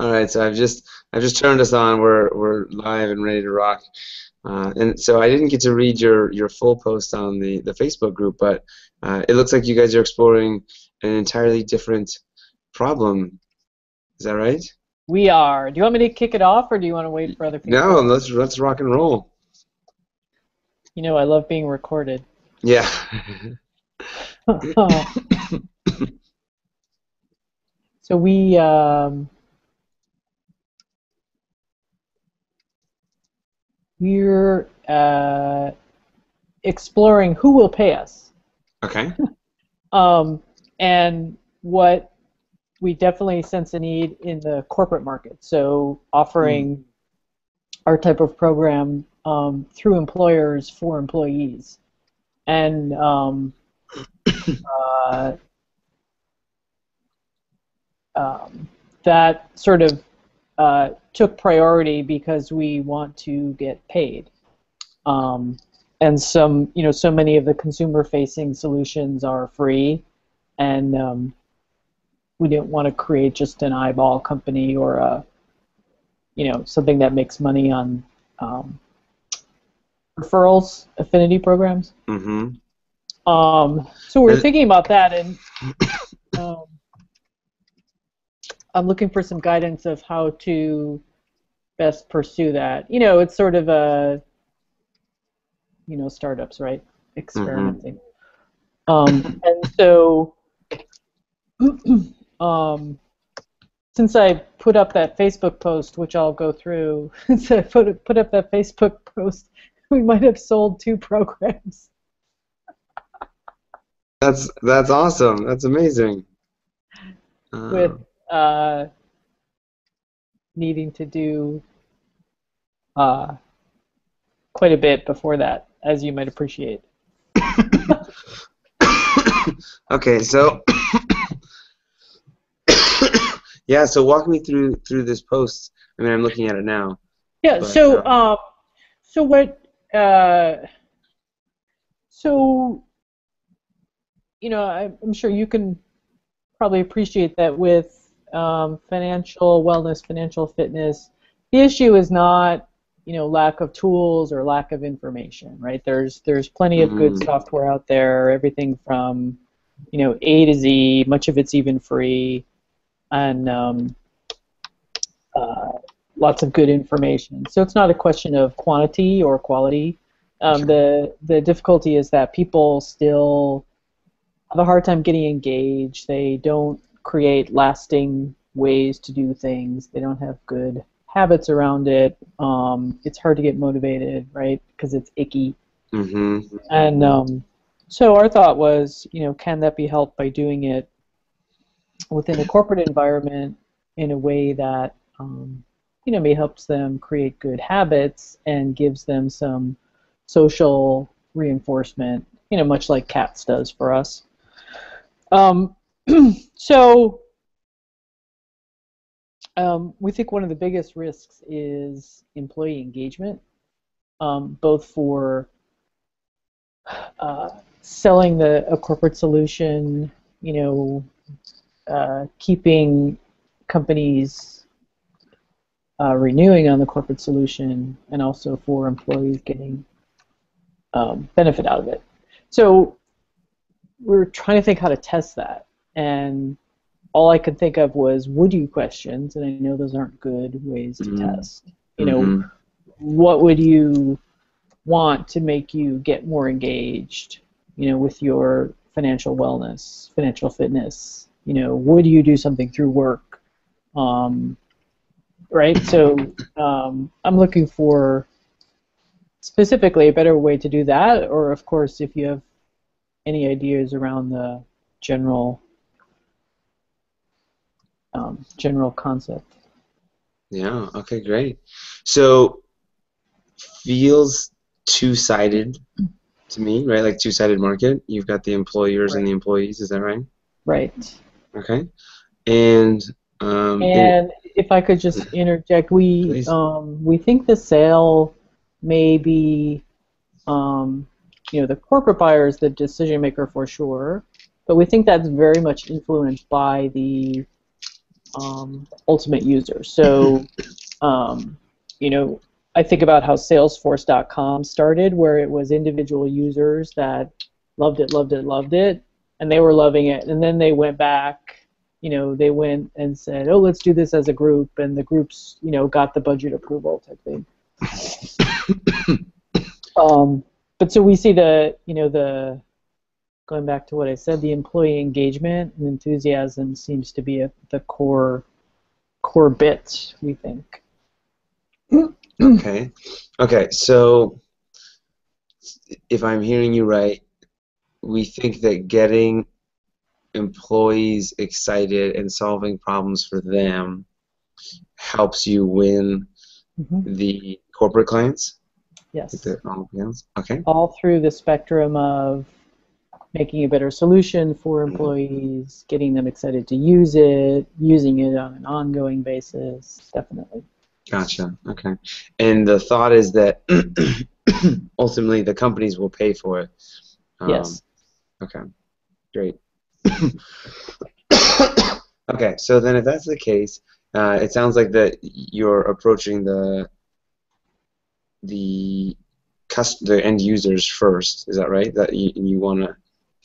All right, so I've just turned us on. We're live and ready to rock. And so I didn't get to read your full post on the Facebook group, but it looks like you guys are exploring an entirely different problem. Is that right? We are. Do you want me to kick it off, or do you want to wait for other No, people? let's rock and roll. You know, I love being recorded. Yeah. So we're exploring who will pay us, Okay. and what we definitely sense a need in the corporate market. So Mm. offering our type of program through employers for employees, and uh, that sort of took priority because we want to get paid. And so many of the consumer-facing solutions are free, and we didn't want to create just an eyeball company or something that makes money on um, referrals, affinity programs. Mm-hmm. So we're thinking about that, and um, I'm looking for some guidance of how to best pursue that. It's sort of a startups, right? Mm-hmm. Experimenting. And so, um, since I put up that Facebook post, which I'll go through, since I put up that Facebook post, we might have sold 2 programs That's awesome. That's amazing. with Uh, uh, needing to do uh, quite a bit before that, as you might appreciate. okay, so yeah, so walk me through this post. I mean, I'm looking at it now, Yeah. but So what? So I'm sure you can probably appreciate that with financial wellness, financial fitness, the issue is not lack of tools or lack of information, right? There's plenty of good mm, software out there, everything from A to Z. Much of it's even free, and uh, lots of good information. So it's not a question of quantity or quality. okay. The difficulty is that people still have a hard time getting engaged. They don't create lasting ways to do things. They don't have good habits around it. It's hard to get motivated, right? Because it's icky. Mm-hmm. And so our thought was, can that be helped by doing it within a corporate environment in a way that, maybe helps them create good habits and gives them some social reinforcement, much like CATS does for us. Um, so we think one of the biggest risks is employee engagement, both for selling a corporate solution, keeping companies renewing on the corporate solution, and also for employees getting benefit out of it. So we're trying to think how to test that, and all I could think of was would you questions, and I know those aren't good ways to test. Mm-hmm. What would you want to make you get more engaged, with your financial wellness, financial fitness? Would you do something through work? Um, right? So I'm looking for specifically a better way to do that, or of course, if you have any ideas around the general general concept. Yeah, okay, great. So feels two-sided to me, right? Like two-sided market. You've got the employers and Right. the employees, is that right? Right. Okay. And And if I could just interject, please. we think the sale may be, um, the corporate buyer is the decision maker for sure, but we think that's very much influenced by the ultimate users. So, you know, I think about how Salesforce.com started, where it was individual users that loved it, loved it, loved it, and they were loving it. And then they went back, you know, they went and said, oh, let's do this as a group, and the groups, you know, got the budget approval type thing. But so we see the, you know, the, going back to what I said, the employee engagement and enthusiasm seems to be the core bit, we think. Okay. Okay, so if I'm hearing you right, we think that getting employees excited and solving problems for them helps you win the corporate clients? Yes. Okay. All through the spectrum of making a better solution for employees, getting them excited to use it, using it on an ongoing basis, definitely. Gotcha. Okay. And the thought is that ultimately the companies will pay for it. Yes. Okay. Great. Okay. So then, if that's the case, it sounds like that you're approaching the end users first. Is that right? That you want to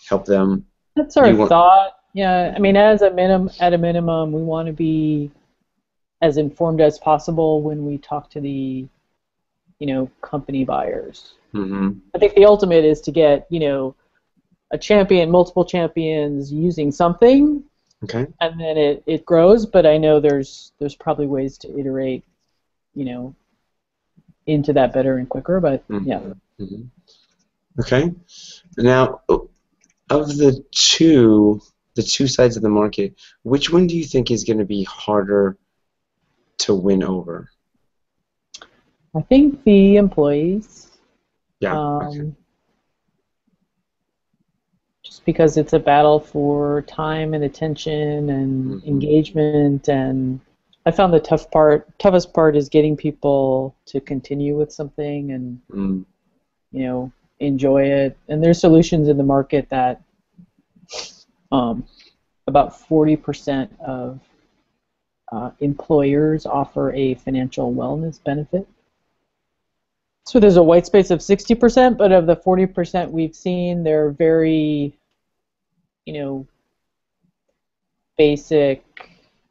help them. That's our thought. Yeah. I mean, at a minimum, we want to be as informed as possible when we talk to the, you know, company buyers. I think the ultimate is to get, you know, a champion, multiple champions using something, okay, and then it grows. But I know there's probably ways to iterate, you know, into that better and quicker. But yeah. Okay. Now, of the two sides of the market, which one do you think is going to be harder to win over? I think the employees. Yeah. Okay. Just because it's a battle for time and attention and engagement, and I found the toughest part is getting people to continue with something and you know, enjoy it. And there's solutions in the market that about 40% of employers offer a financial wellness benefit. So there's a white space of 60%, but of the 40% we've seen, they're very, you know, basic,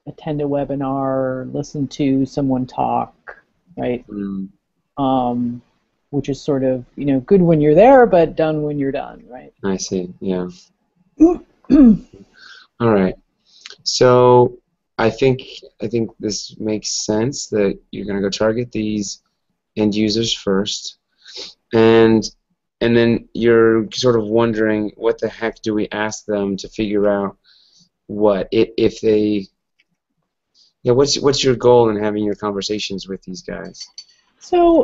attend a webinar, listen to someone talk, right? Which is sort of, you know, good when you're there, but done when you're done, right? I see, yeah. All right. So I think this makes sense that you're going to go target these end users first, and then you're sort of wondering what the heck do we ask them to figure out what if they, yeah, what's your goal in having your conversations with these guys? So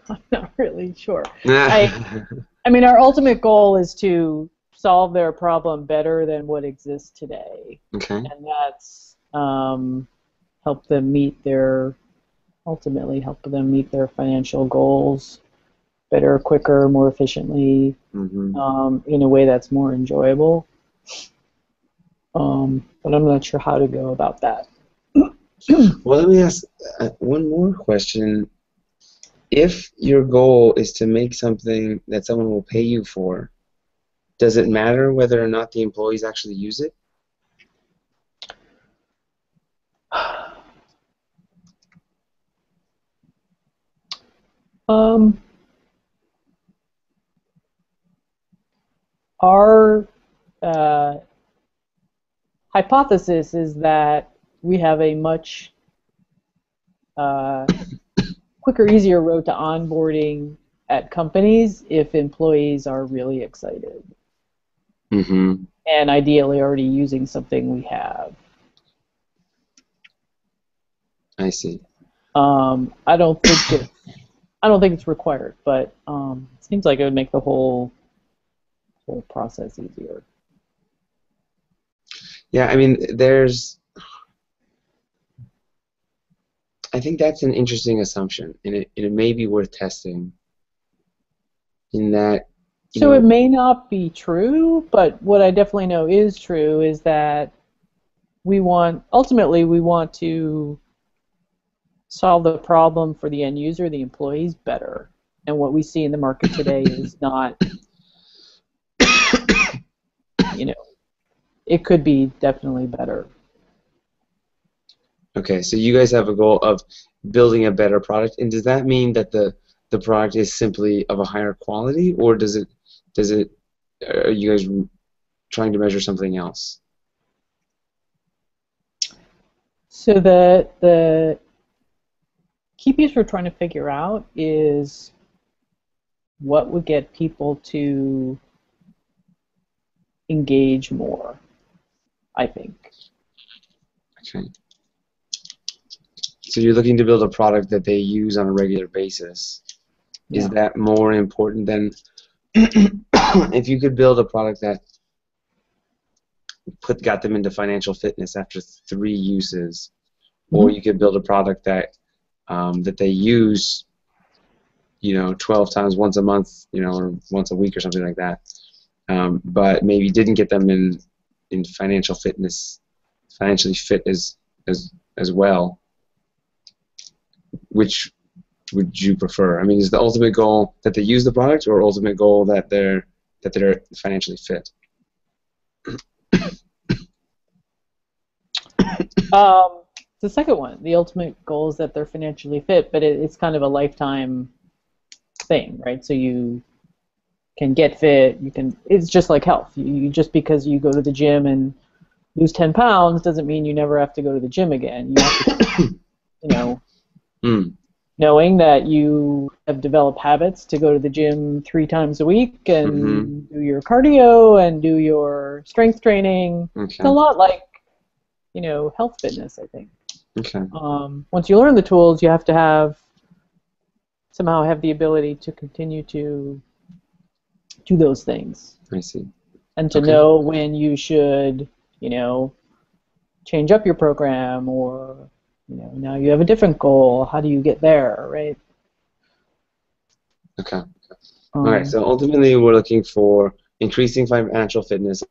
I'm not really sure. I mean, our ultimate goal is to solve their problem better than what exists today. Okay. And that's help them meet their financial goals better, quicker, more efficiently, in a way that's more enjoyable. But I'm not sure how to go about that. Well, let me ask one more question. If your goal is to make something that someone will pay you for, does it matter whether or not the employees actually use it? Our hypothesis is that we have a much quicker, easier road to onboarding at companies if employees are really excited. And ideally already using something we have. I see. I don't think it's required, but it seems like it would make the whole process easier. Yeah, I mean, I think that's an interesting assumption, and it may be worth testing. In that. So it may not be true, but what I definitely know is true is that ultimately we want to solve the problem for the end user, the employees, better. And what we see in the market today is not, it could be definitely better. Okay, so you guys have a goal of building a better product, and does that mean that the product is simply of a higher quality, or does it are you guys trying to measure something else? So the key piece we're trying to figure out is what would get people to engage more, I think. Okay. So you're looking to build a product that they use on a regular basis. Yeah. Is that more important than if you could build a product that got them into financial fitness after 3 uses, or you could build a product that that they use, 12 times, once a month, or once a week or something like that, but maybe didn't get them in financially fit as well. Which would you prefer? I mean, is the ultimate goal that they use the product, or ultimate goal that they're financially fit? The second one, the ultimate goal is that they're financially fit, but it's kind of a lifetime thing, right? So you can get fit, it's just like health. Just because you go to the gym and lose 10 pounds doesn't mean you never have to go to the gym again. You have to, knowing that you have developed habits to go to the gym 3 times a week and do your cardio and do your strength training. Okay. It's a lot like, health fitness, I think. Okay. Once you learn the tools, you have to somehow have the ability to continue to do those things. I see. And to know when you should, change up your program, or, now you have a different goal. How do you get there, right? Okay. All right. So ultimately, we're looking for increasing financial fitness.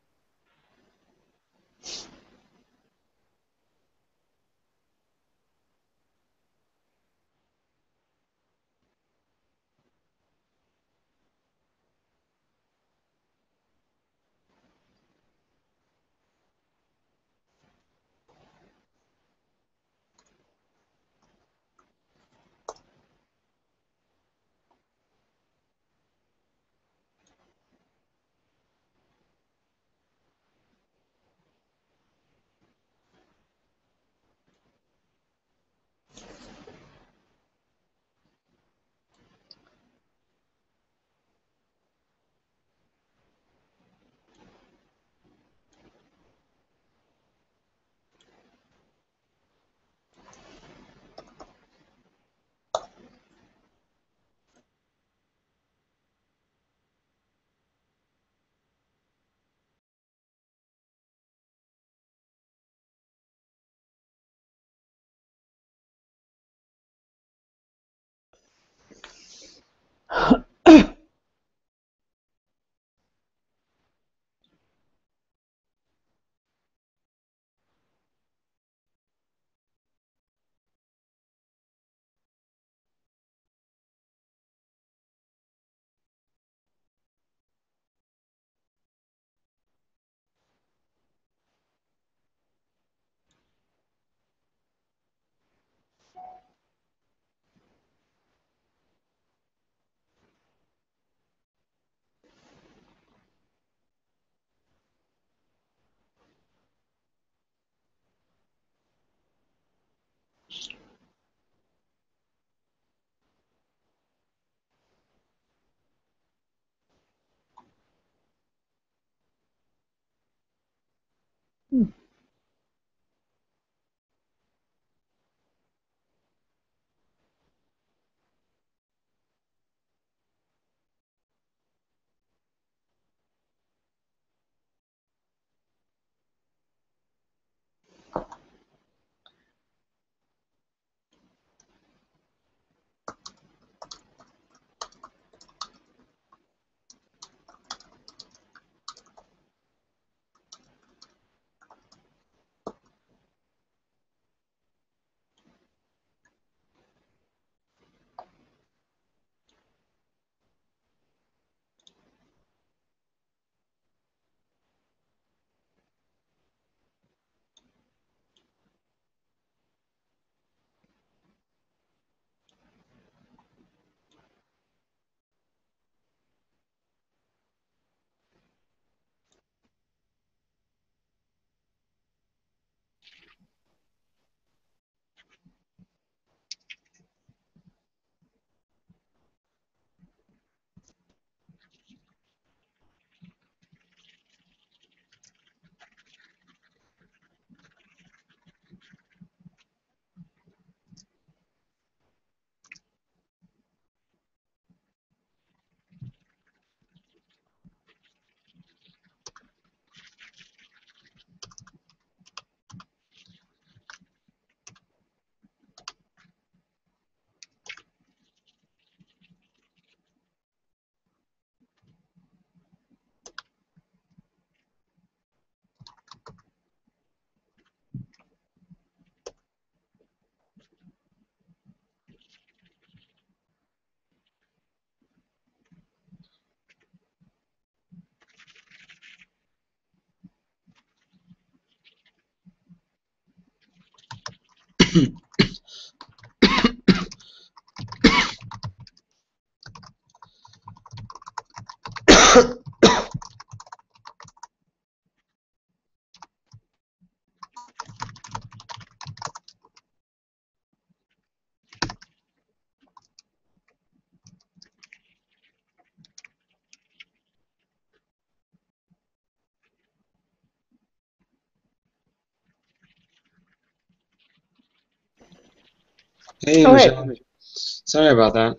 Hey, Okay. Michelle. Sorry about that.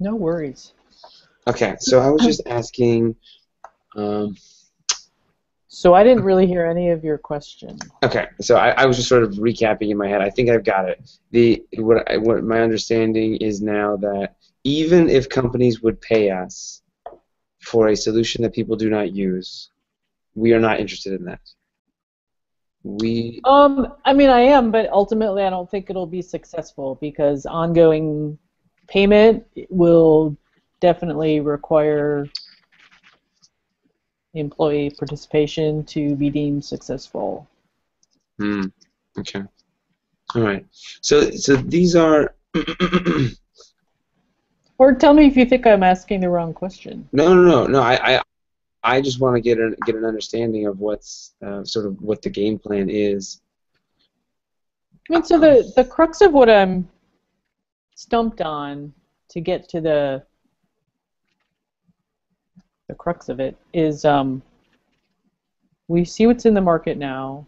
No worries. Okay, so I was just asking. Um, So I didn't really hear any of your question. okay, so I was just sort of recapping in my head. I think I've got it. What my understanding is now that even if companies would pay us for a solution that people do not use, we are not interested in that. We. I mean, I am, but ultimately, I don't think it'll be successful because ongoing payment will definitely require employee participation to be deemed successful. Okay. All right. So these are. Or tell me if you think I'm asking the wrong question. No. I just want to get an understanding of what's sort of what the game plan is. I mean, so the crux of what I'm stumped on to get to the crux of it is we see what's in the market now.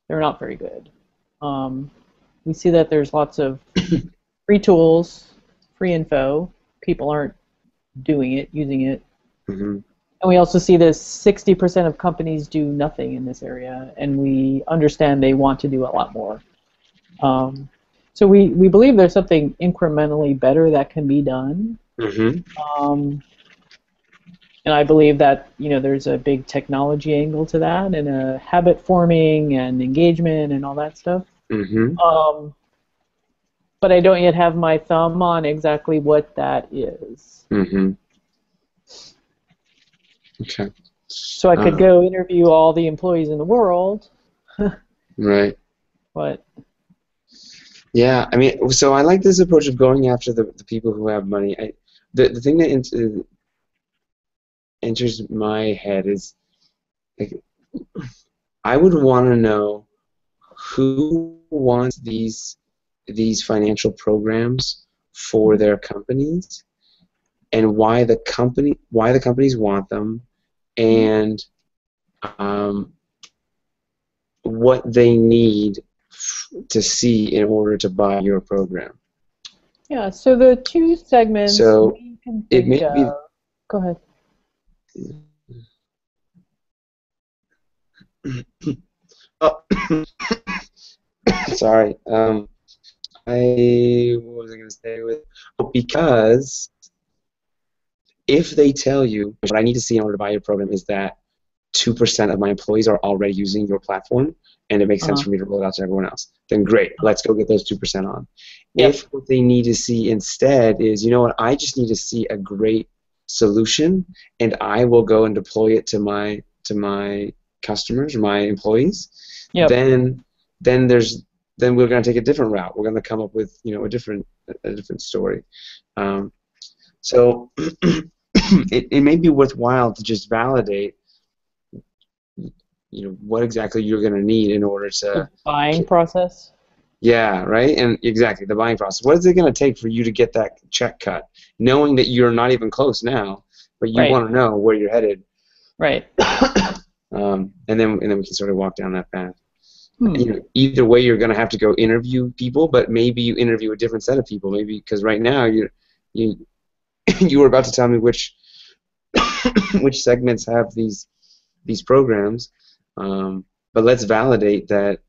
They're not very good. We see that there's lots of free tools, free info. People aren't doing it, using it. Mm-hmm. And we also see this 60% of companies do nothing in this area, and we understand they want to do a lot more. So we believe there's something incrementally better that can be done. Mm-hmm. And I believe that there's a big technology angle to that, and a habit forming and engagement and all that stuff. Mm-hmm. But I don't yet have my thumb on exactly what that is. Mm-hmm. Okay. So I could go interview all the employees in the world. Right. But yeah, I mean, so I like this approach of going after the people who have money. The thing that enters my head is like I would want to know who wants these financial programs for their companies and why the companies want them and what they need to see in order to buy your program. yeah, so the two segments So we can it think may be. of. Go ahead. Oh, sorry. What was I going to say with? Oh, because if they tell you what I need to see in order to buy your program is that 2% of my employees are already using your platform, and it makes sense for me to roll it out to everyone else, then great, let's go get those 2% on. Yep. If what they need to see instead is, you know what, I just need to see a great solution, and I will go and deploy it to my customers, my employees, Yep. then we're going to take a different route. We're going to come up with a different story. So it may be worthwhile to just validate what exactly you're going to need in order to the buying process. Yeah, right, and exactly the buying process. What is it going to take for you to get that check cut, knowing that you're not even close now, but you want to know where you're headed, right? And then we can sort of walk down that path. Either way, you're going to have to go interview people, but maybe you interview a different set of people, maybe because right now you were about to tell me which segments have these programs, but let's validate that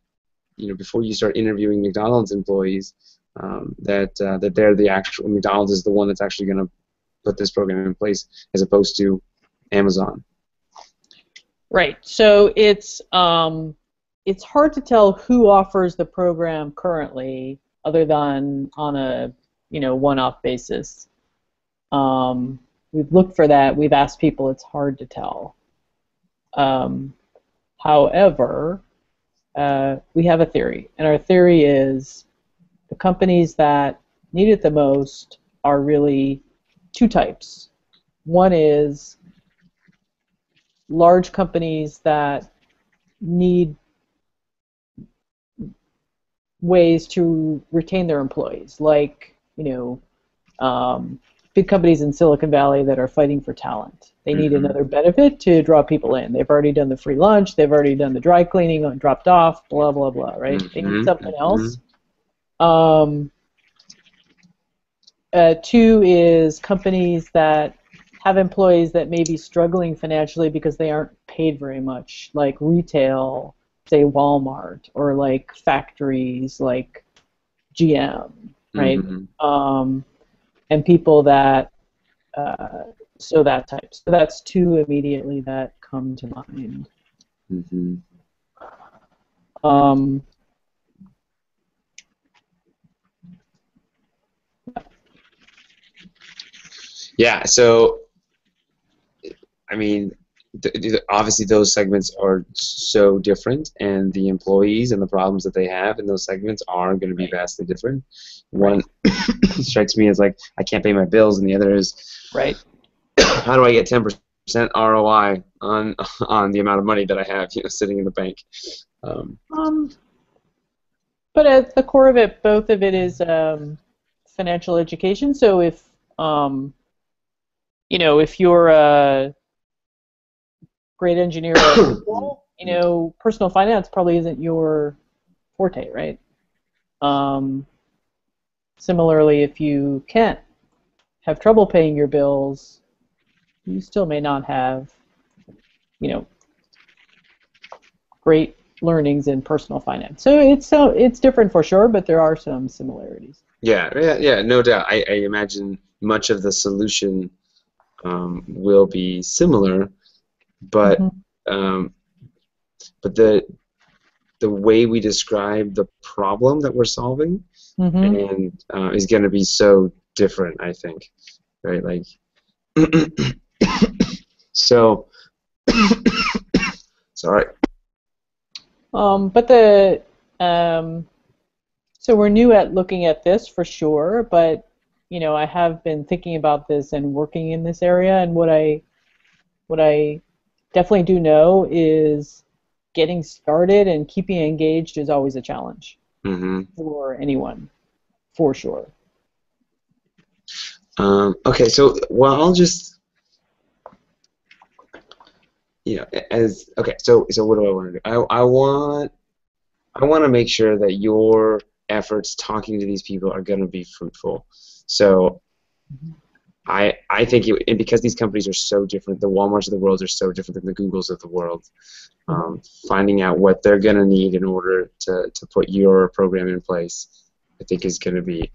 before you start interviewing McDonald's employees, that they're the actual McDonald's is the one that's actually going to put this program in place as opposed to Amazon. Right. So it's hard to tell who offers the program currently, other than on a one-off basis. We've looked for that. We've asked people. It's hard to tell. However, we have a theory, and our theory is the companies that need it the most are really two types. One is large companies that need ways to retain their employees, like, big companies in Silicon Valley that are fighting for talent. They need another benefit to draw people in. They've already done the free lunch, they've already done the dry cleaning, dropped off, blah, blah, blah, right? They need something else. Two is companies that have employees that may be struggling financially because they aren't paid very much, like retail, say Walmart, or like factories like GM, right? And people that, so that type. So that's two immediately that come to mind. Yeah, so, I mean, obviously those segments are so different, and the employees and the problems that they have in those segments are going to be vastly different. One strikes me as like, I can't pay my bills, and the other is, how do I get 10% ROI on the amount of money that I have, sitting in the bank? But at the core of it, both of it is financial education. So if if you're a great engineer at Google, personal finance probably isn't your forte, right? Similarly, if you can't have trouble paying your bills, you still may not have, great learnings in personal finance. So it's different for sure, but there are some similarities. Yeah, no doubt. I imagine much of the solution will be similar, but but the way we describe the problem that we're solving and is going to be so different, I think, right? Like, so, sorry. But so we're new at looking at this for sure, but I have been thinking about this and working in this area, and what I definitely do know is getting started and keeping engaged is always a challenge for anyone, for sure. Okay, so I'll just so what do I want to do? I want to make sure that your efforts talking to these people are going to be fruitful. So I think and because these companies are so different, the Walmarts of the world are so different than the Googles of the world. Finding out what they're going to need in order to put your program in place, I think is going to be,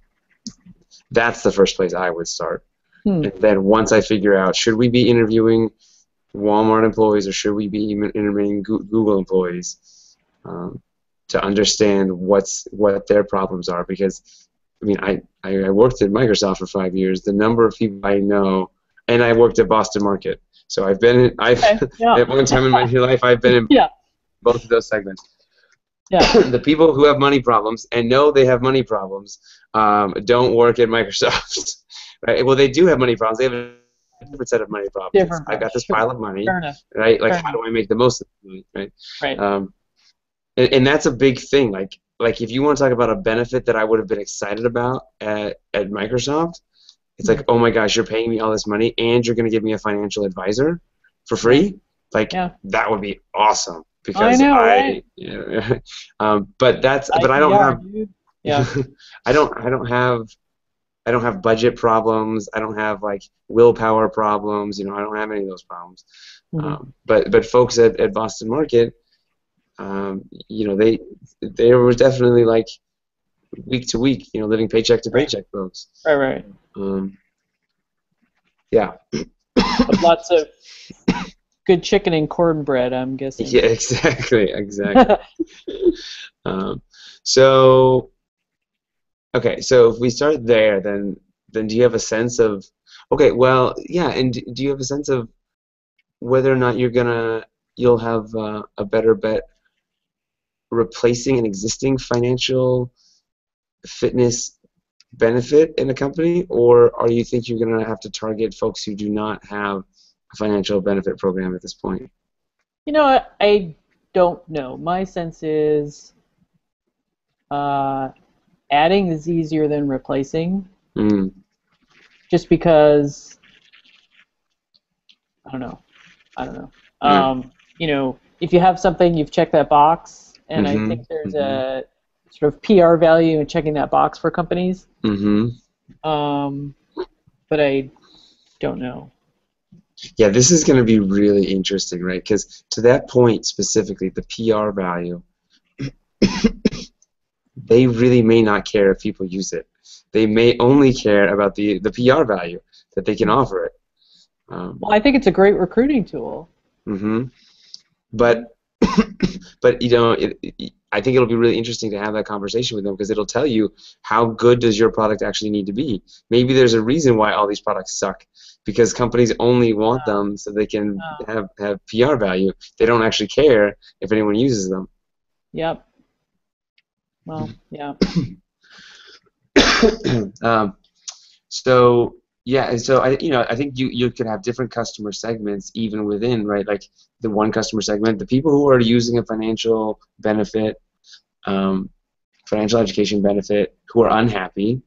that's the first place I would start. And then once I figure out, should we be interviewing Walmart employees or should we be interviewing Google employees, to understand what their problems are? Because I mean, I worked at Microsoft for 5 years. The number of people I know, and I worked at Boston Market, so at one time in my life I've been in both of those segments. The people who have money problems and know they have money problems don't work at Microsoft. Right? Well, they do have money problems. They have a different set of money problems. I've got this pile of money, right? Like, how do I make the most of it, right? And that's a big thing. Like if you want to talk about a benefit that I would have been excited about at Microsoft, it's like, oh my gosh, you're paying me all this money and you're going to give me a financial advisor for free? Like, that would be awesome. Because but I don't have I don't have budget problems. I don't have like willpower problems. I don't have any of those problems. But folks at Boston Market, they were definitely like week to week, living paycheck to paycheck folks. Right. Yeah. But lots of good chicken and cornbread, I'm guessing. Yeah, exactly. So if we start there, then do you have a sense of, and do you have a sense of whether or not you'll have a better bet replacing an existing financial fitness benefit in a company, or are you think you're going to have to target folks who do not have a financial benefit program at this point? You know, I don't know. My sense is adding is easier than replacing, just because I don't know. You know, if you have something, you've checked that box, and I think there's a sort of PR value in checking that box for companies. But I don't know. Yeah, this is going to be really interesting, right? Because to that point specifically, the PR value, they really may not care if people use it. They may only care about the PR value that they can offer it. Well, I think it's a great recruiting tool. But you know, I think it'll be really interesting to have that conversation with them, because it'll tell you how good does your product actually need to be. Maybe there's a reason why all these products suck, because companies only want them so they can have PR value. They don't actually care if anyone uses them. Yep. Well, yeah. So yeah, and so I think you could have different customer segments even within, right? Like the one customer segment, the people who are using a financial benefit, financial education benefit, who are unhappy,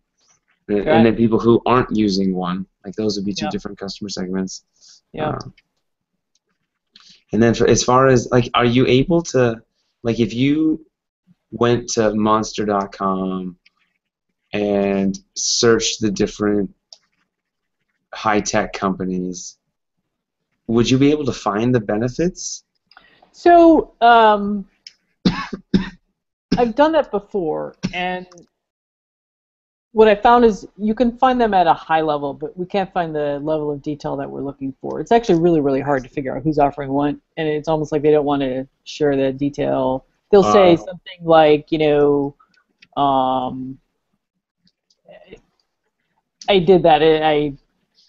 and then people who aren't using one. Like those would be two different customer segments. Yeah. And then as far as like, are you able to, like, if you went to Monster.com and searched the different high-tech companies, would you be able to find the benefits? So I've done that before, and what I found is you can find them at a high level, but we can't find the level of detail that we're looking for. It's actually really, really hard to figure out who's offering what, and it's almost like they don't want to share the detail. They'll say something like, you know, I did that. I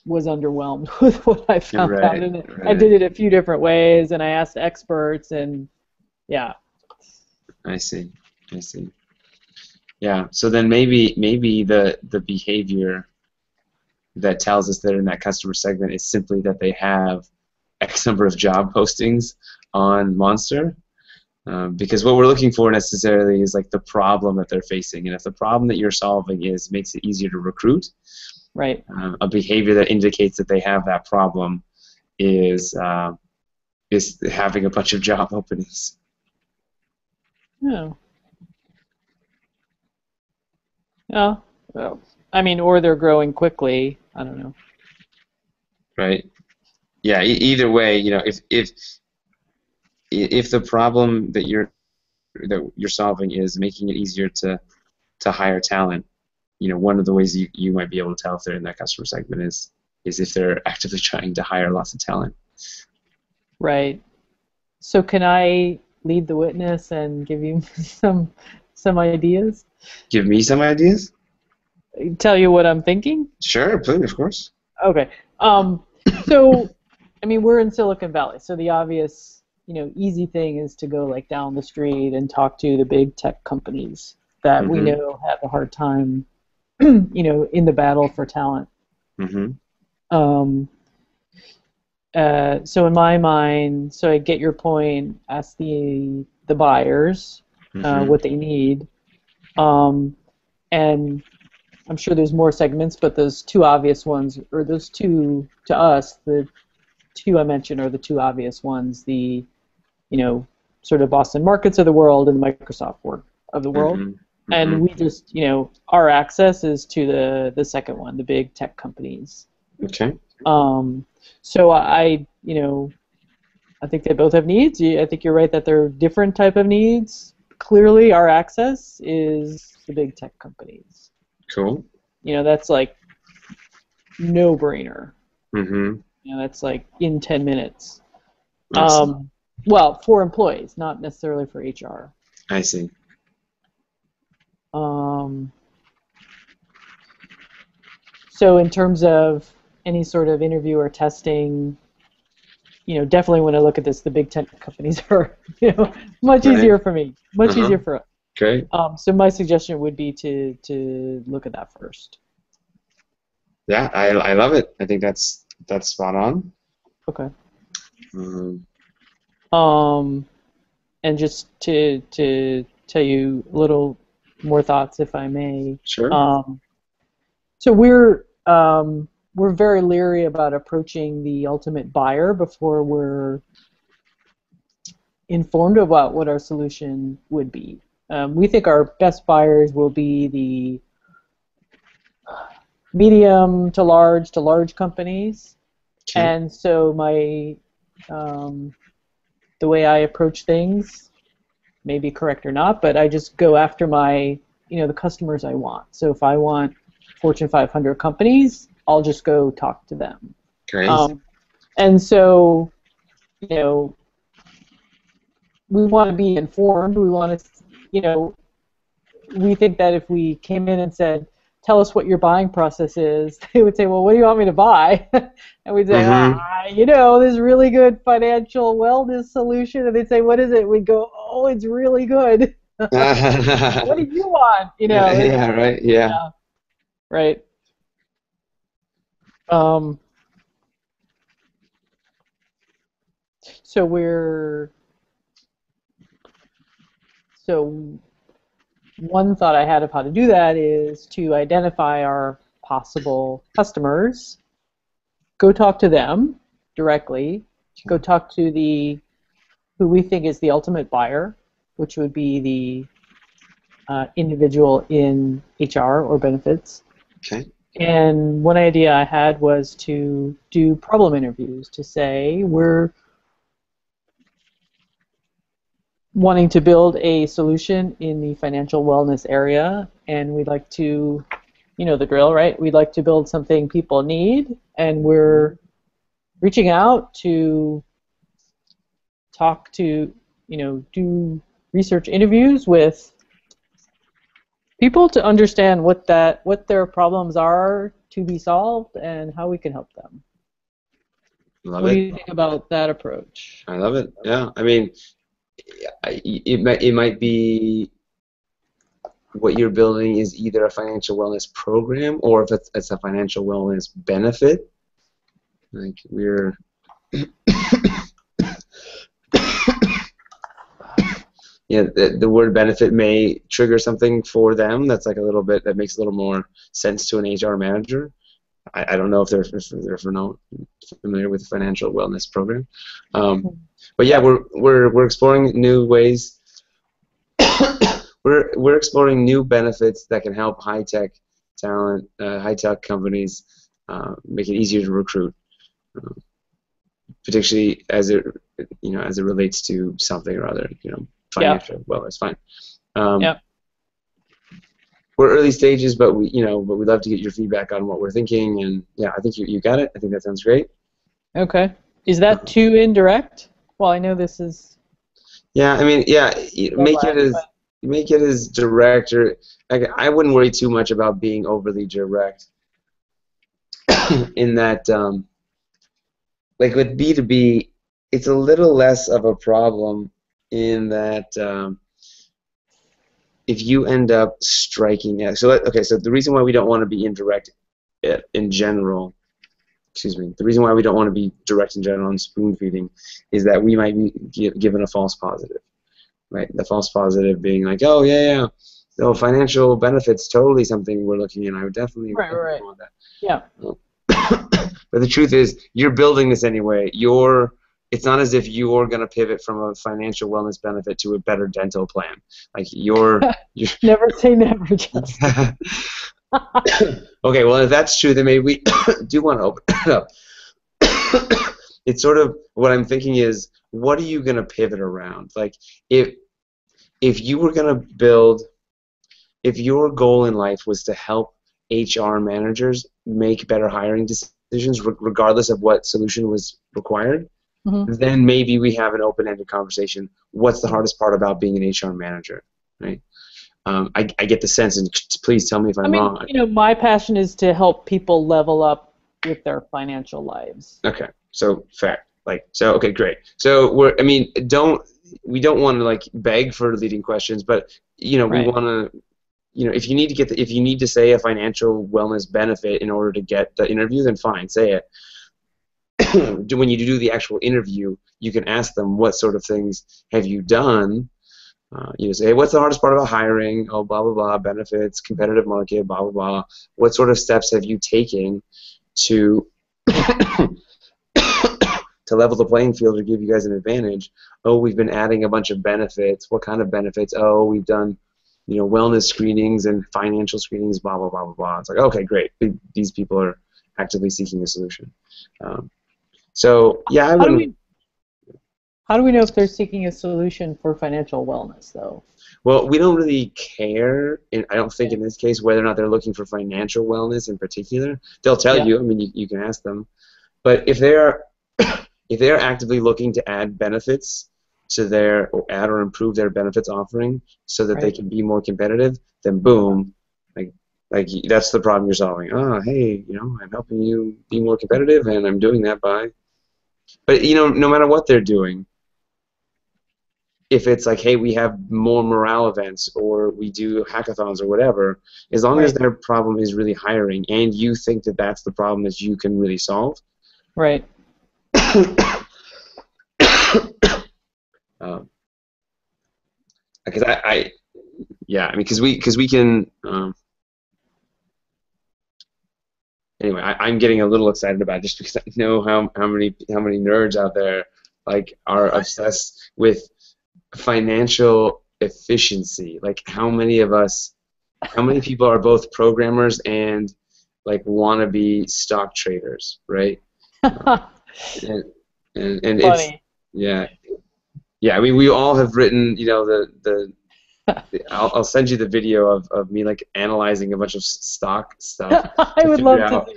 was underwhelmed with what I found out in it. I did it a few different ways, and I asked experts, and yeah. I see. Yeah. So then maybe the behavior that tells us they're in that customer segment is simply that they have X number of job postings on Monster. Because what we're looking for necessarily is like the problem that they're facing, and if the problem that you're solving makes it easier to recruit, right? A behavior that indicates that they have that problem is having a bunch of job openings. No. Yeah. Well, I mean, or they're growing quickly. I don't know. Right. Yeah. Either way, you know, if the problem that you're solving is making it easier to hire talent, you know, one of the ways you might be able to tell if they're in that customer segment is if they're actively trying to hire lots of talent. Right. So can I lead the witness and give you some ideas? Give me some ideas? Tell you what I'm thinking? Sure, please, of course. Okay. So, I mean, we're in Silicon Valley, so the obvious, you know, easy thing is to go like down the street and talk to the big tech companies that we know have a hard time, you know, in the battle for talent. So in my mind, so I get your point, ask the buyers what they need, and I'm sure there's more segments, but those two obvious ones, or those two, to us, the two I mentioned are the two obvious ones, the, you know, sort of Boston Markets of the world and the Microsoft of the world. And we just, you know, our access is to the second one, the big tech companies. Okay. So you know, I think they both have needs. I think you're right that they're different type of needs. Clearly, our access is the big tech companies. Cool. You know, that's like no-brainer. You know, that's like in 10 minutes. Awesome. Well, for employees, not necessarily for HR. I see. So in terms of any sort of interview or testing, definitely when I look at this, the big 10 companies are, much easier for me, much easier for us. Great. So my suggestion would be to look at that first. Yeah, I love it. I think that's spot on. Okay. And just to tell you a little more thoughts, if I may. Sure. So we're very leery about approaching the ultimate buyer before we're informed about what our solution would be. We think our best buyers will be the medium to large companies, Okay. and so the way I approach things may be correct or not, but I just go after the customers I want. So if I want Fortune 500 companies, I'll just go talk to them. Great. And so, we want to be informed. We want to, we think that if we came in and said, tell us what your buying process is, they would say, well, what do you want me to buy? And we'd say, this really good financial wellness solution. And they'd say, what is it? We'd go, oh, it's really good. What do you want? Yeah, right, yeah. Right. So one thought I had of how to do that is to identify our possible customers, go talk to them directly, go talk to who we think is the ultimate buyer, which would be the individual in HR or benefits. Okay. And one idea I had was to do problem interviews, to say we're wanting to build a solution in the financial wellness area, and we'd like to, the drill, right? We'd like to build something people need, and we're reaching out to talk to, do research interviews with people to understand what their problems are to be solved and how we can help them. Love what it. do you think about that approach? I love it. Yeah, I mean, it might be what you're building is either a financial wellness program or if it's a financial wellness benefit. Like we're the word benefit may trigger something for them that makes a little more sense to an HR manager. I don't know if they're familiar with the financial wellness program. But yeah, we're exploring new ways. we're exploring new benefits that can help high tech talent, high tech companies make it easier to recruit, particularly as it relates to something or other. Financial wellness. Fine. We're early stages, but we'd love to get your feedback on what we're thinking, and yeah, I think you got it. I think that sounds great. Okay. Is that too indirect? Well, I know this is. Yeah, I mean, yeah, make it as direct, or I wouldn't worry too much about being overly direct. In that, like with B2B, it's a little less of a problem in that if you end up striking it. So the reason why we don't want to be indirect in general. The reason why we don't want to be direct in general and spoon feeding is that we might be given a false positive, right? The false positive being like, oh yeah, no, financial benefits totally something we're looking in. I would definitely want that. Yeah. But the truth is, you're building this anyway. It's not as if you're going to pivot from a financial wellness benefit to a better dental plan. Like you're never say never, Justin. Okay, well, if that's true, then maybe we do want to open it up. It's sort of what I'm thinking is, what are you going to pivot around? Like, if you were going to build, if your goal in life was to help HR managers make better hiring decisions, regardless of what solution was required, then maybe we have an open-ended conversation. What's the hardest part about being an HR manager, right? I get the sense, and please tell me if I'm wrong. My passion is to help people level up with their financial lives. Okay, so fair. Like, so, okay, great. So we don't want to like beg for leading questions, but we Right. want to, if you need to if you need to say a financial wellness benefit in order to get the interview, then fine, say it. When you do the actual interview, you can ask them what sort of things have you done. Say, hey, what's the hardest part about hiring? Oh, blah, blah, blah, benefits, competitive market, blah, blah, blah. What sort of steps have you taken to to level the playing field or give you guys an advantage? Oh, we've been adding a bunch of benefits. What kind of benefits? Oh, we've done, wellness screenings and financial screenings, blah, blah, blah, blah, blah. It's like, okay, great. These people are actively seeking a solution. So, yeah, I How do wouldn't. we how do we know if they're seeking a solution for financial wellness, though? Well, we don't really care, and I don't think in this case, whether or not they're looking for financial wellness in particular. They'll tell Yeah. you. I mean, you can ask them. But if they're if they're actively looking to add benefits to or add or improve their benefits offering so that they Right. can be more competitive, then boom, like that's the problem you're solving. Oh, hey, I'm helping you be more competitive, and I'm doing that by. But no matter what they're doing, if it's like, hey, we have more morale events or we do hackathons or whatever, as long as Right. their problem is really hiring and you think that that's the problem that you can really solve, Right. because yeah, I mean, because we can. Anyway, I'm getting a little excited about it just because I know how many nerds out there like are obsessed with financial efficiency. Like how many people are both programmers and like wannabe stock traders, right? And it's Funny. yeah. Yeah, I mean, we all have written, I'll send you the video of me like analyzing a bunch of stock stuff I to would figure love to out.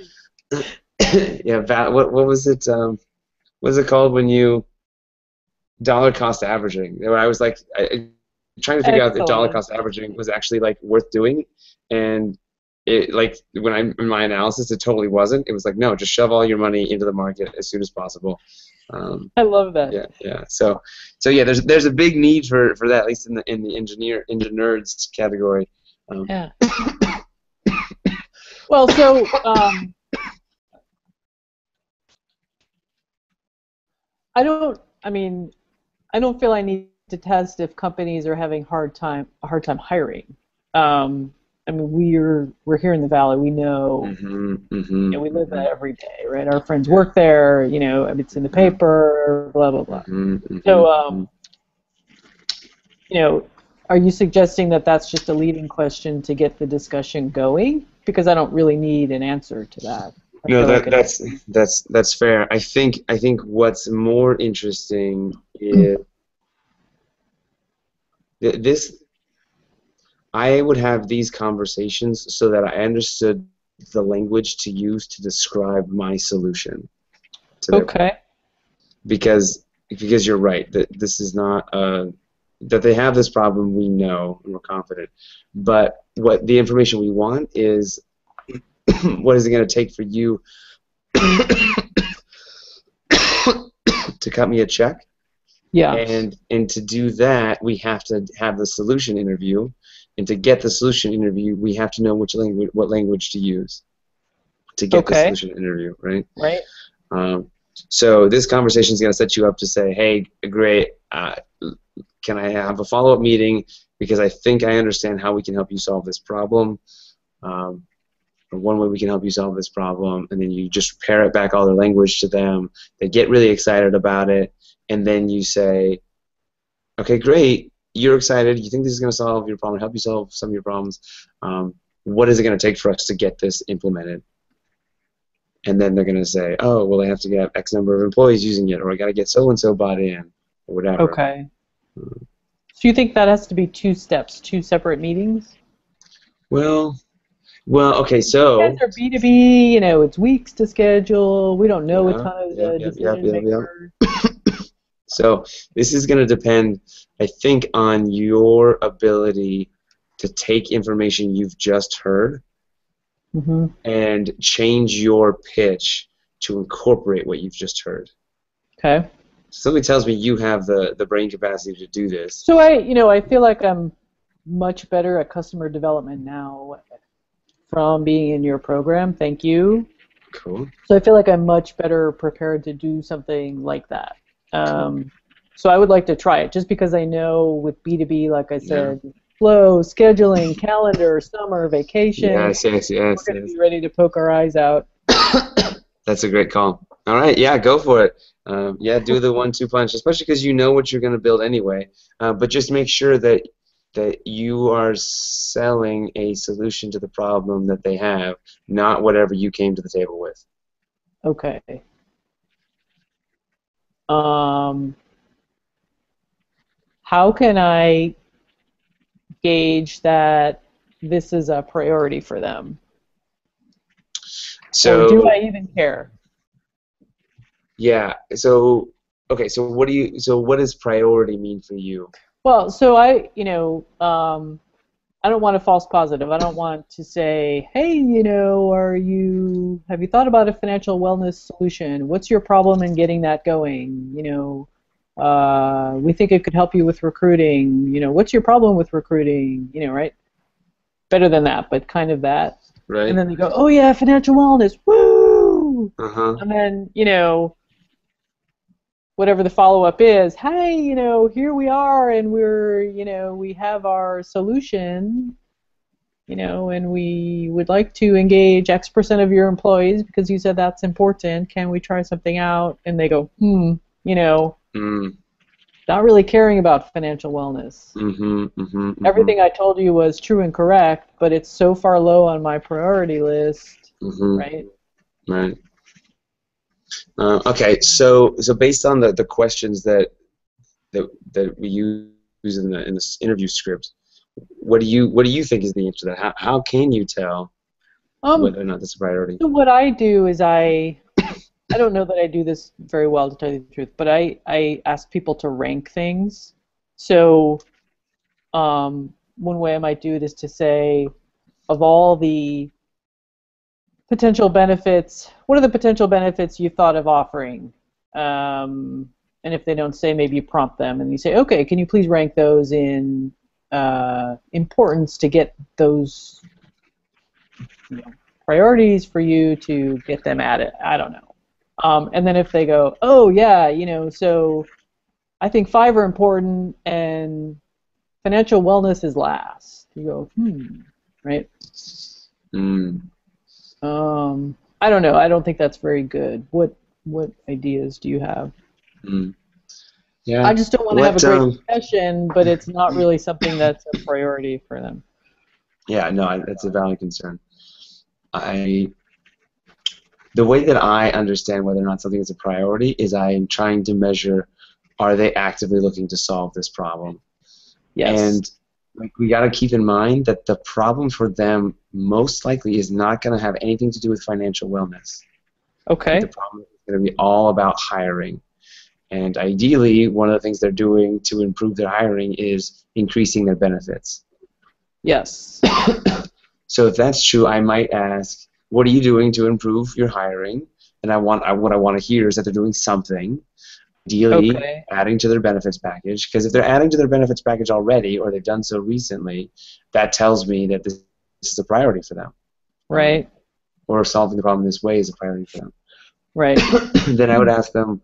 see. Yeah, what was it? What was it called when you dollar cost averaging? Where I was like, trying to figure out if dollar Excellent. cost averaging was actually like worth doing, and it like when I'm in my analysis, it totally wasn't. It was like, no, just shove all your money into the market as soon as possible. I love that. Yeah. So yeah, there's a big need for that, at least in the nerds category. Yeah. Well, so I mean, I don't feel I need to test if companies are having a hard time hiring. I mean, we're here in the Valley. We know, we live there every day, right? Our friends work there. It's in the paper. Blah blah blah. So, are you suggesting that that's just a leading question to get the discussion going? Because I don't really need an answer to that. I No, feel like that's fair. I think what's more interesting is this. I would have these conversations so that I understood the language to use to describe my solution to their problem. Okay. Because you're right that this is not that they have this problem, we know and we're confident, but what the information we want is what is it going to take for you to cut me a check? Yeah. And to do that, we have to have the solution interview, and to get the solution interview, we have to know what language to use to get the solution interview, right? Right. So this conversation is going to set you up to say, hey, great, can I have a follow-up meeting because I think I understand how we can help you solve this problem, or one way we can help you solve this problem, and then you just parrot back all the language to them. They get really excited about it, and then you say, okay, great, you're excited, you think this is going to solve your problem, help you solve some of your problems. What is it going to take for us to get this implemented? And then they're going to say, oh, well, they have to get X number of employees using it, or I got to get so-and-so bought in, or whatever. Okay. So you think that has to be 2 steps, 2 separate meetings? Well, okay, so... You guys are B2B, it's weeks to schedule, we don't know a ton of the decision makers. So this is going to depend, I think, on your ability to take information you've just heard and change your pitch to incorporate what you've just heard. Okay. Something tells me you have the brain capacity to do this. So I feel like I'm much better at customer development now from being in your program. Thank you. Cool. So I feel like I'm much better prepared to do something like that. So I would like to try it, just because I know with B2B, like I said, flow, scheduling, calendar, summer, vacation, Yes. we're going to be ready to poke our eyes out. That's a great call. All right, yeah, go for it. Yeah, do the 1-2 punch, especially because you know what you're going to build anyway. But just make sure that you are selling a solution to the problem that they have, not whatever you came to the table with. Okay. How can I gauge that this is a priority for them? So, or do I even care? Yeah. So, okay. So, what does priority mean for you? Well, so I don't want a false positive. I don't want to say, hey, have you thought about a financial wellness solution? What's your problem in getting that going? We think it could help you with recruiting. What's your problem with recruiting? Right? Better than that, but kind of that. Right. And then they go, oh yeah, financial wellness, woo! Uh-huh. And then, whatever the follow-up is, hey, here we are, and we have our solution, and we would like to engage X% of your employees because you said that's important. Can we try something out? And they go, not really caring about financial wellness. Everything I told you was true and correct, but it's so far low on my priority list, right? Right. Okay, so based on the questions that we use in this interview script, what do you think is the answer to that? How can you tell whether or not that's a priority? So what I do is I don't know that I do this very well, to tell you the truth, but I ask people to rank things. So one way I might do it is to say, of all the potential benefits, what are the potential benefits you thought of offering? And if they don't say, maybe you prompt them and you say, okay, can you please rank those in importance to get those priorities for you to get them at it? I don't know. And then if they go, oh yeah, so I think 5 are important and financial wellness is last. You go, right? I don't know. I don't think that's very good. What ideas do you have? Yeah. I just don't want to have a great discussion, but it's not really something that's a priority for them. Yeah, no, that's a valid concern. The way that I understand whether or not something is a priority is I am trying to measure, are they actively looking to solve this problem? Yes. And we got to keep in mind that the problem for them most likely is not going to have anything to do with financial wellness. Okay. The problem is going to be all about hiring. And ideally, one of the things they're doing to improve their hiring is increasing their benefits. Yes. So if that's true, I might ask, what are you doing to improve your hiring? And what I want to hear is that they're doing something. Ideally, adding to their benefits package, because if they're adding to their benefits package already, or they've done so recently, that tells me that this is a priority for them. Right. Or solving the problem this way is a priority for them. Right. Then I would ask them,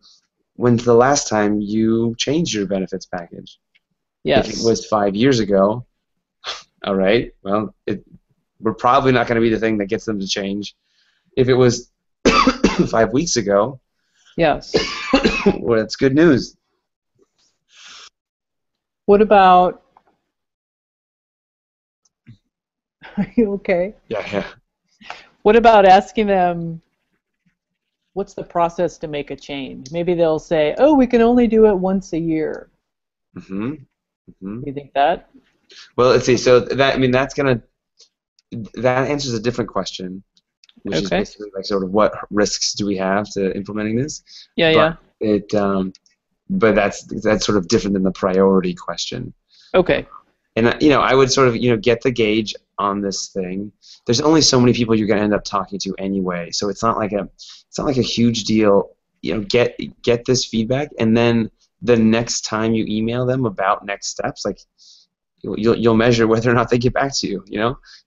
when's the last time you changed your benefits package? Yes. If it was 5 years ago, all right, well, we're probably not going to be the thing that gets them to change. If it was 5 weeks ago, yes. Well, that's good news. What about... Are you okay? Yeah. What about asking them, what's the process to make a change? Maybe they'll say, oh, we can only do it once a year. You think that? Well, let's see. So that answers a different question, which is basically like sort of what risks do we have to implementing this? Yeah. But that's sort of different than the priority question. Okay. And I would sort of get the gauge on this thing. There's only so many people you're going to end up talking to anyway, so it's not like a huge deal get this feedback, and then the next time you email them about next steps, like you'll measure whether or not they get back to you.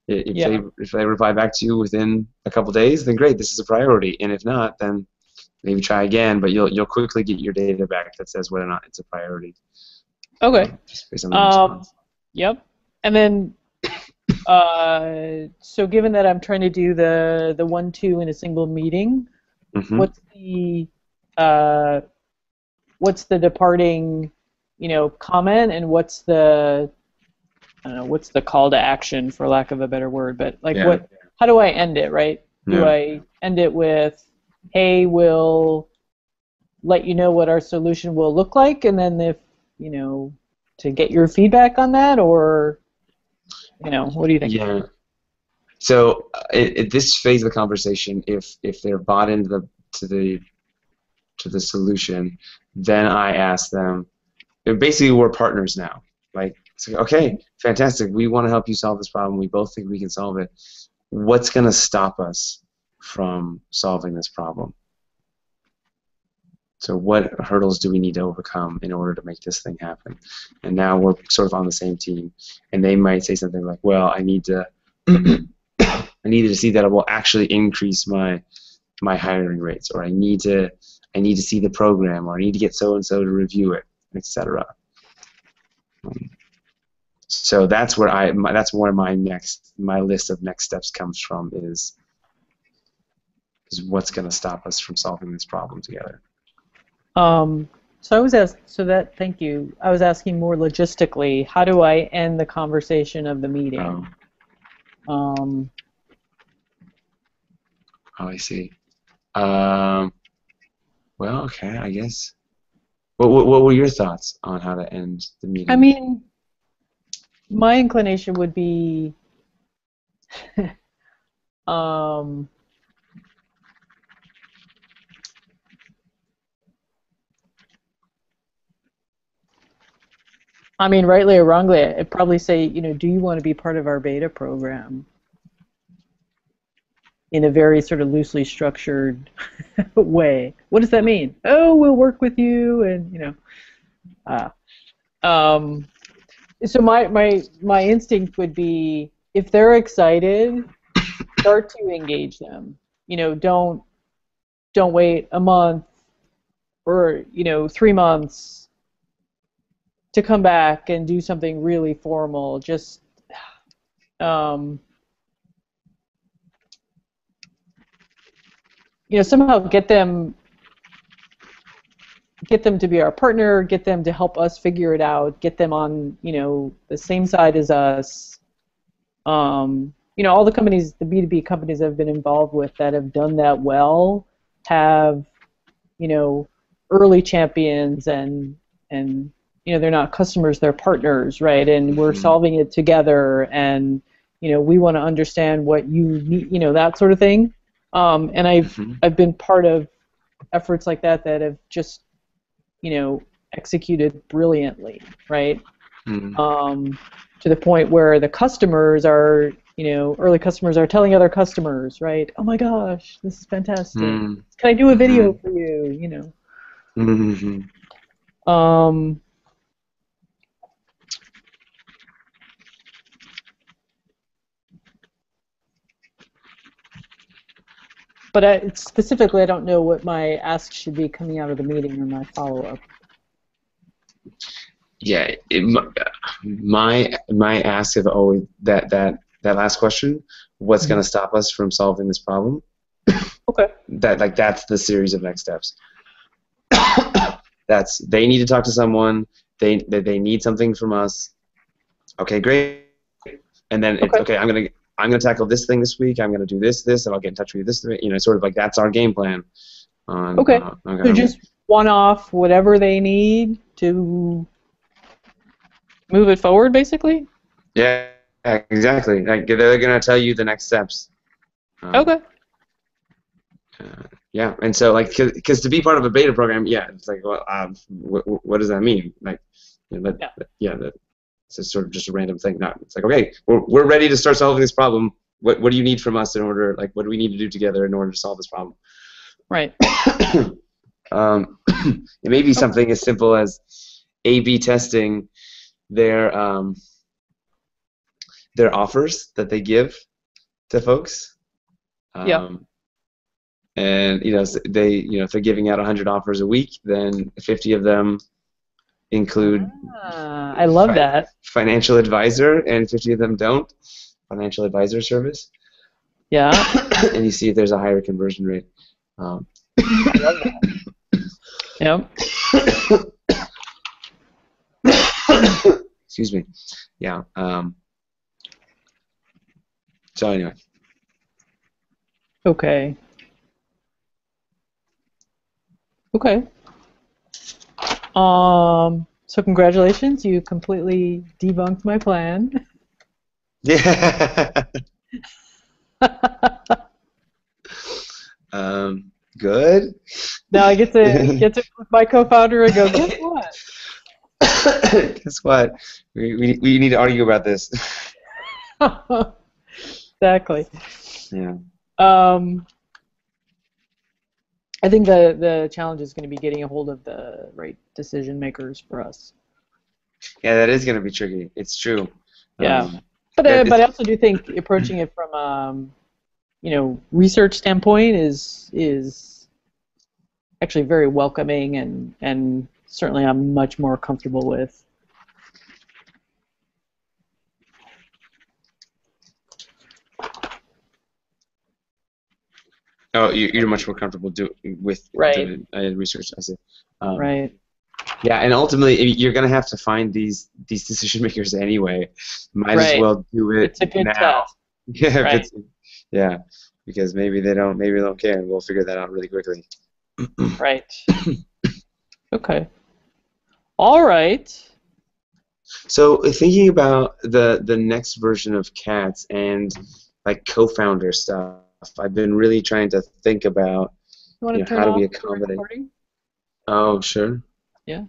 If they reply back to you within a couple days, then great, this is a priority. And if not, then maybe try again. But you'll quickly get your data back that says whether or not it's a priority. Okay. Just based on the response. Yep. And then, so given that I'm trying to do the 1-2 in a single meeting, what's the departing, comment, and what's the call to action, for lack of a better word, but how do I end it, right? Do I end it with, hey, we'll let you know what our solution will look like, and then if, to get your feedback on that, or, what do you think? Yeah. So at this phase of the conversation, if they're bought into the solution, then I ask them, basically we're partners now. Like, okay, fantastic, we want to help you solve this problem. We both think we can solve it. What's going to stop us from solving this problem? So what hurdles do we need to overcome in order to make this thing happen? And now we're sort of on the same team. And they might say something like, well, I need to see that it will actually increase my hiring rates, or I need to see the program, or I need to get so and so to review it, etc. So that's where my list of next steps comes from, is what's going to stop us from solving this problem together. Thank you. I was asking more logistically, how do I end the conversation of the meeting? Oh, I see. Well, okay, I guess. What were your thoughts on how to end the meeting? I mean, my inclination would be, I mean, rightly or wrongly, I'd probably say, do you want to be part of our beta program? In a very sort of loosely structured way. What does that mean? Oh, we'll work with you, and So my instinct would be, if they're excited, start to engage them. Don't wait a month or 3 months to come back and do something really formal. Just somehow get them to be our partner, get them to help us figure it out, get them on the same side as us. All the companies, the B2B companies I've been involved with that have done that well, have early champions, and they're not customers, they're partners, right? And we're solving it together, and we want to understand what you need, that sort of thing. And I've been part of efforts like that have just executed brilliantly, right? To the point where the customers are, early customers are telling other customers, right? Oh my gosh, this is fantastic. Can I do a video for you? But specifically, I don't know what my ask should be coming out of the meeting, or my follow-up. Yeah, my ask of always that last question, what's going to stop us from solving this problem? Okay. That's the series of next steps. They need to talk to someone. They need something from us. Okay, great. And then it's okay. I'm gonna tackle this thing this week. I'm gonna do this, and I'll get in touch with you this. Sort of like that's our game plan. So just one-off whatever they need to move it forward, basically. Yeah, exactly. Like, they're gonna tell you the next steps. Okay. Yeah, and so because to be part of a beta program, it's like, well, what does that mean? Like, it's just sort of just a random thing. It's like, okay, we're ready to start solving this problem. What do you need from us in order? Like, what do we need to do together in order to solve this problem? Right. It may be something as simple as A/B testing their offers that they give to folks. Yeah. And if they're giving out 100 offers a week, then 50 of them include I love that. financial advisor, and 50 of them don't. Financial advisor service. Yeah. And you see if there's a higher conversion rate. I love that. Yep. Excuse me. Yeah. So anyway. Okay. Okay. So congratulations, you completely debunked my plan. Yeah. Good. Now I get to with my co-founder and go, guess what? Guess what? We need to argue about this. Exactly. Yeah. I think the challenge is going to be getting a hold of the right decision makers for us. Yeah, that is going to be tricky. It's true. Yeah. But I also do think approaching it from research standpoint is actually very welcoming and certainly I'm much more comfortable with. Oh, you're much more comfortable with right. doing research. I see. Right. Yeah, and ultimately you're going to have to find these decision makers anyway. Might right. as well do it it's a good now. Test. Yeah. Right. Yeah, because maybe they don't care, and we'll figure that out really quickly. Right. Okay. All right. So thinking about the next version of Cats and like co-founder stuff, I've been really trying to think about how do we accommodate. Oh, sure. Yeah.